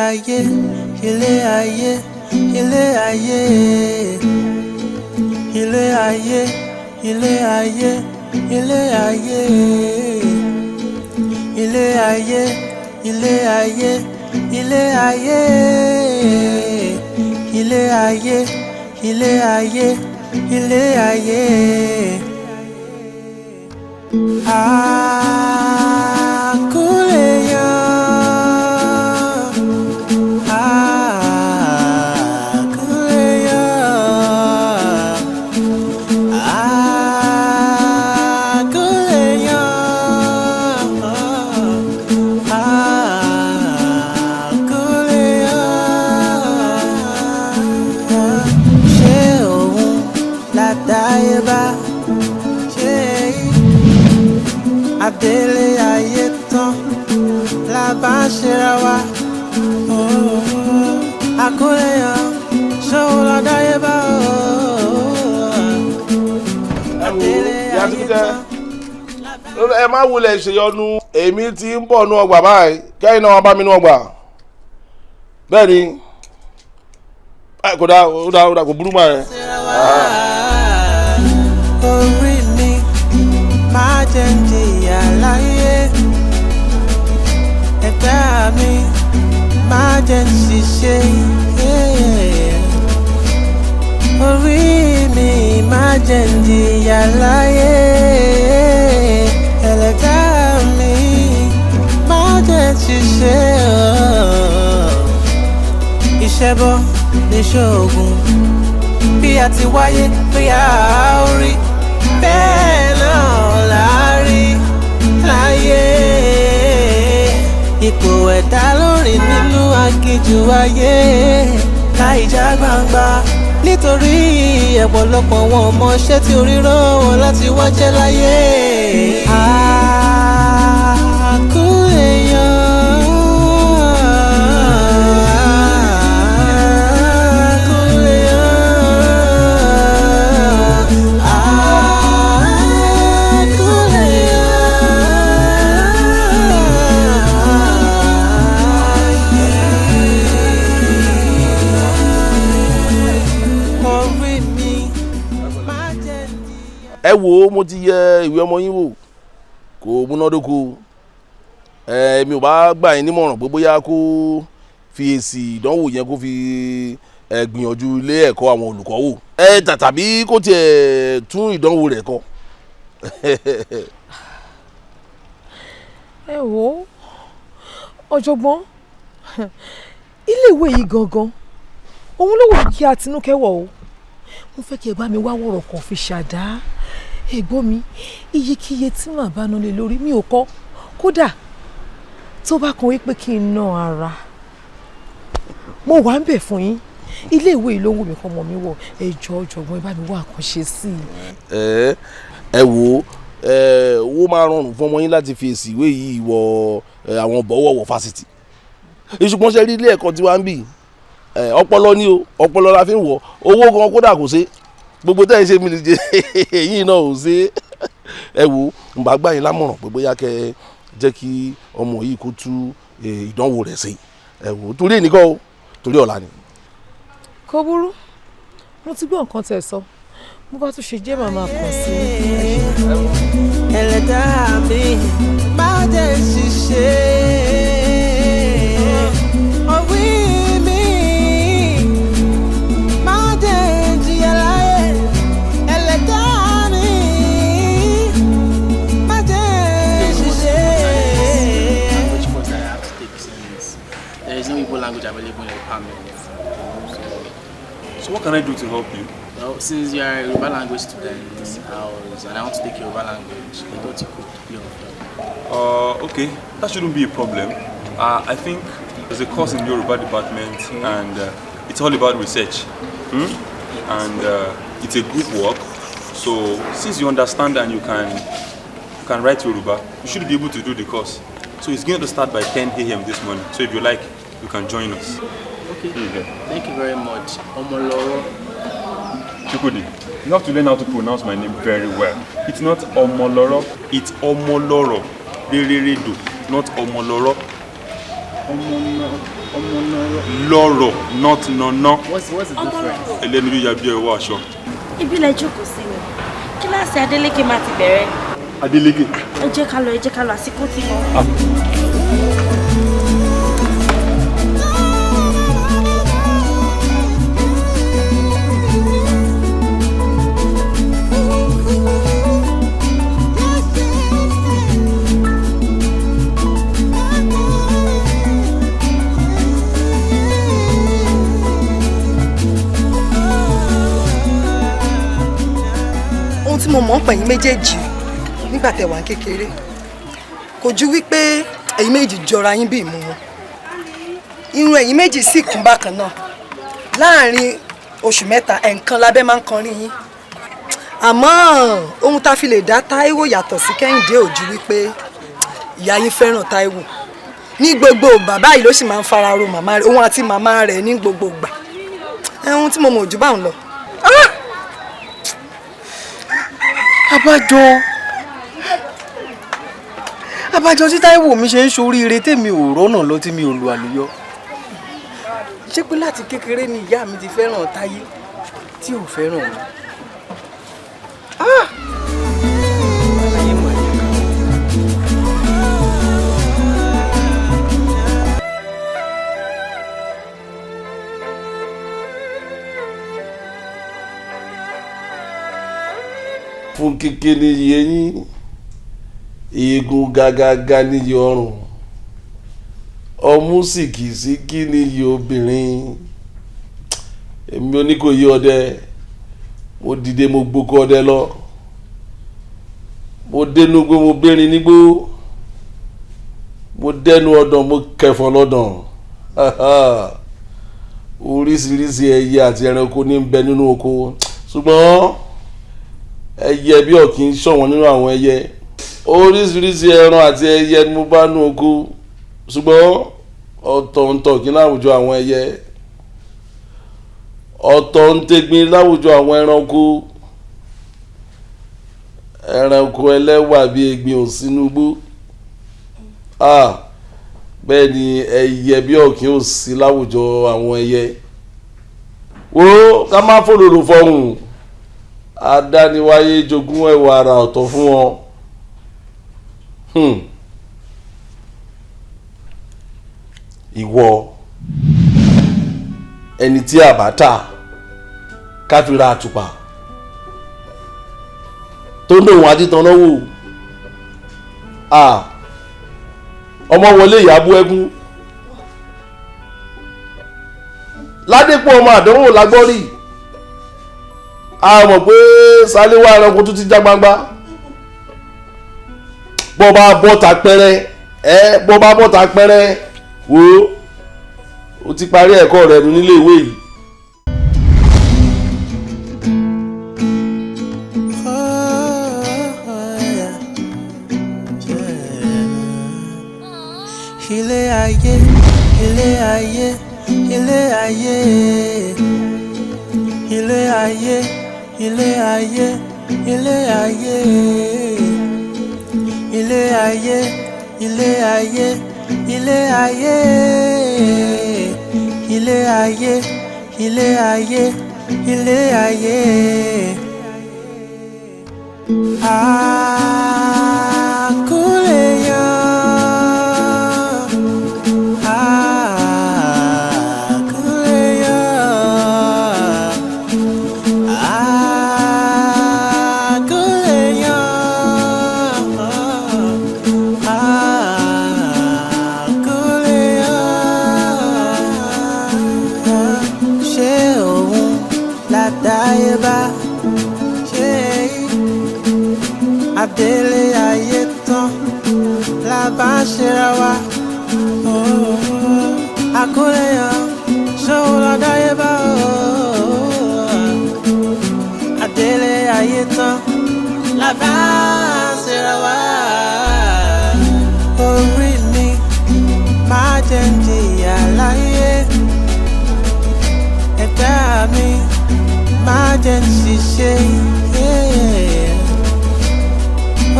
ayé, ilé ayé, ilé ayé, ilé ayé, ilé ayé, ilé ayé, ilé ayé, ilé ayé, ilé ayé, ilé ayé, ilé ayé, ilé ayé. Adele ayé tán la bá ṣera wa akúrẹ́yàn ṣòwò lọ́dáyé bá Adele ayé tán. Ẹ má wulẹ̀ ṣèyọnu èmi tí ń bọ̀ nú ọgbà báyìí kẹ́yìn náà wọ́n bá mi nú ọgbà bẹ́ẹ̀ ni kò dá kò burú mọ́ ẹ. Orí mi máa jẹ́ ń jìyà láyé ẹ̀dá mi máa jẹ́ ń ṣiṣẹ́ orí mi máa jẹ́ ń jìyà láyé ẹ̀dá mi máa jẹ́ ń ṣiṣẹ́ iṣẹ́ bọ́ ní ṣoògùn bí a ti wáyé bí a ó rí bẹ́ẹ̀ náà láàrí láyé ipò ẹ̀dá lórí nínú aginjù ayé láìjà gbangba nítorí ọ̀pọ̀lọpọ̀ wọn ọmọ iṣẹ́ tí orí rán wọn láti wá jẹ́ láyé. Ẹ wo mo ti yẹ ìwé ọmọ yín wò kò múnádóko mi ò bá gbà yín nímọ̀ràn pé bóyá kó fi èsì ìdánwò yẹn kó fi gbìyànjú ilé ẹ̀kọ́ àwọn olùkọ́ wò tàbí kó tiẹ̀ tún ìdánwò rẹ̀ kọ. Ẹ wo ọ̀jọ̀gbọ́n iléèwé yìí gangan òun ló wù kí Àtinúkẹ́ wọ̀ o mo fẹ́ kí ẹ bá mi wá wọ̀rọ̀ kan fi ṣàdá ẹ̀gbọ́n mi iyekíye tí màá bá ná lé lórí mi ò kọ́ kódà tó bá kan wípé kí n ná ara mo wà ń bẹ̀ fún yín ilé ìwé yìí ló ń wù mí kọ́ ọmọ mi wọ̀ ẹ jọ̀ọ́ ọ̀jọ̀gbọ́n ẹ bá mi wá àkànṣe sí i. ẹ wo owó máa rọrùn fún ọmọ yín láti fi èsì ìwé yìí wọ àwọn bọ̀wọ̀wọ̀ fásitì ìṣùgbọ́n ṣe rí ilé ẹ̀kọ́ tí wàá ń bì ọpọlọ ni o ọpọlọ la fi ń wọ owó gan kódà kò ṣe gbogbo tẹ́ ẹ ṣe mi lè jẹ èyí náà ò ṣe ẹ wo n bá gbà yín lámọ̀ràn pé bóyá kẹ́ jẹ́ kí ọmọ yìí kó tú ìdánwò rẹ̀ ṣe ẹ wo torí ẹnìkan o torí ọ̀la ni. kò burú mo ti gbọ́ nǹkan tẹ̀ sọ mo bá tún ṣe jẹ́ màmá kan sí i. ẹlẹ́dàá mi máa jẹ́ ṣiṣẹ́ orí mi máa jẹ́ jìyà láyé ẹlẹ́dàá mi máa jẹ́ ṣiṣẹ́. Which course I have to take since there is no Igbo language available in the department. So what can I do to help you? Well, since you are a Yoruba language student and I want to take Yoruba language, I thought you could be of help. Okay, that shouldn't be a problem. I think there's a course in Yoruba department and it's all about research. And it's a group work. So since you understand and you can write Yoruba, you should be able to do the course. So it's going to start by 10 a.m. this morning. So if you like, you can join us. Okay, thank you very much. Omoloro. Chukudi, you have to learn how to pronounce my name very well. It's not Omoloro, it's Omoloro. Re-re-re-do, not Omoloro. Omoloro. Lọ́rọ̀, not nana. What's the difference? Ẹlẹ́nu bí yàbí ẹ̀ wọ aṣọ. Ibi lẹ jókòó sí ni. Kíláàsì Adélékè máa ti bẹ̀rẹ̀. Adélékè. Ẹ jẹ́ ká lọ àsìkò tí mo. Tí mo mọ̀ pẹ̀yìn méjèèjì nígbà tẹ́ wà kékeré kò ju wípé ẹ̀yin méjì jọra yín bí ìmú wọn irun ẹ̀yin méjì sì kún bákan náà láàrin oṣù mẹ́ta ẹ̀ǹkan lábẹ́ máa ń kọrin yín àmọ́ ohun tá a fi lè dá Táíwò yàtọ̀ sí Kẹ́hìndé ò ju wípé ìyá yín fẹ́ràn Táíwò ní gbogbo ìgbà báyìí ló sì máa ń fara ro màmá rẹ̀ òun àti màmá rẹ̀ ní gbogbo ìgbà ohun tí mo mọ̀ ò jù báwọn lọ. Abájọ tí Táíwò mi ṣe ń ṣoríire tèmi ò rọ́nà lọ tí mi ò lu àlùyọ. Ṣé pé láti kékeré ni ìyá mi ti fẹ́ràn Táyé tí ò fẹ́ràn òun? Ayé mọ̀ ní ká. Fún kékeré ní eyín eegun gágágá níyì ọrùn ọmú sìkìsìkì níyì obìnrin èmi Oníkòyí ọdẹ mo dìde mo gboko ọdẹ lọ mo dénú gbó mo bérin nígbó mo dẹnu ọdàn mo kẹfọn lọdàn oríṣiríṣi ẹyẹ àti ẹranko ní bẹ nínú oko ṣùgbọ́n ẹyẹ bí ọ̀kín ṣọ̀wọ́n nínú àwọn ẹyẹ oríṣiríṣi ẹran àti ẹyẹ ni mo bá nú oko ṣùgbọ́n ọ̀tọ̀ọ̀tọ̀ kí láwùjọ àwọn ẹyẹ ọ̀tọ̀ ń tẹ̀gbìn láwùjọ àwọn ẹranko ẹlẹ́wà bí egbin ò sínú igbó bẹ́ẹ̀ ni ẹyẹ bí ọ̀kín ò sí láwùjọ àwọn ẹyẹ wo ká má fòlòlò fọhùn adániwáyé jogún ẹwà àrà ọ̀tọ̀ fún wọn. Ìwọ ẹni tí a bá tà ká fi ra àtùpà tó ń lòun àdìtàn náà wò ọmọ wọlé ìyàbú ẹkún ládépò ọmọ àdánwò lágbọ́rì a mọ̀ pé sáléwá ẹranko tó ti já gbangba bọ́ bá bọ́ta pẹ́rẹ́ wo o ti parí ẹ̀kọ́ rẹ̀ nù nílé ìwé yìí. Ilé ayé, ilé ayé, ilé ayé, ilé ayé, ilé ayé, ilé ayé, ilé ayé, ilé ayé, ilé ayé, ilé ayé, ilé ayé, ilé ayé. Adélé ayé tán la bá ń ṣera wa akúrẹ́yàn ṣòwò lọ́dáyé bá Adélé ayé tán la bá ń ṣera wa orí mi máa jẹ́ ń jìyà láyé ẹ̀dá mi máa jẹ́ ń ṣiṣẹ́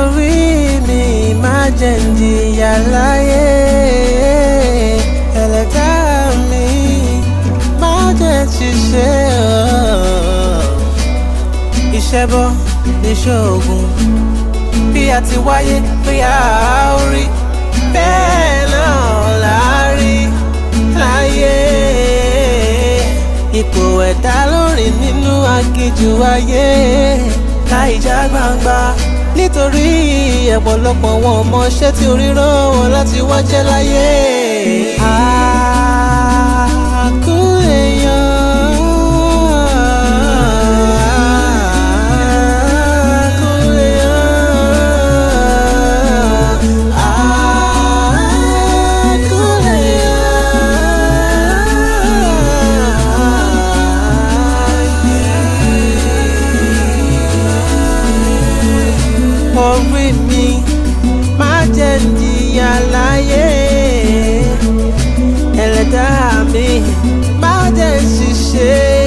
orí mi máa jẹ́ ń jìyà láyé ẹlẹ́dàá ṣiṣẹ́ iṣẹ́ bọ́ níṣẹ́ ogun bí a ti wáyé pé a ó rí bẹ́ẹ̀ náà là á rí láyé ipò ẹ̀dá lórí nínú aginjù ayé láìjà gbangba nítorí ọ̀pọ̀lọpọ̀ wọn mọ iṣẹ́ tí orí rán wọn láti wá jẹ́ láyé. Orí mi má jẹ́ n jìyà láyé ẹlẹ́dàá mi má jẹ́ n ṣìṣe.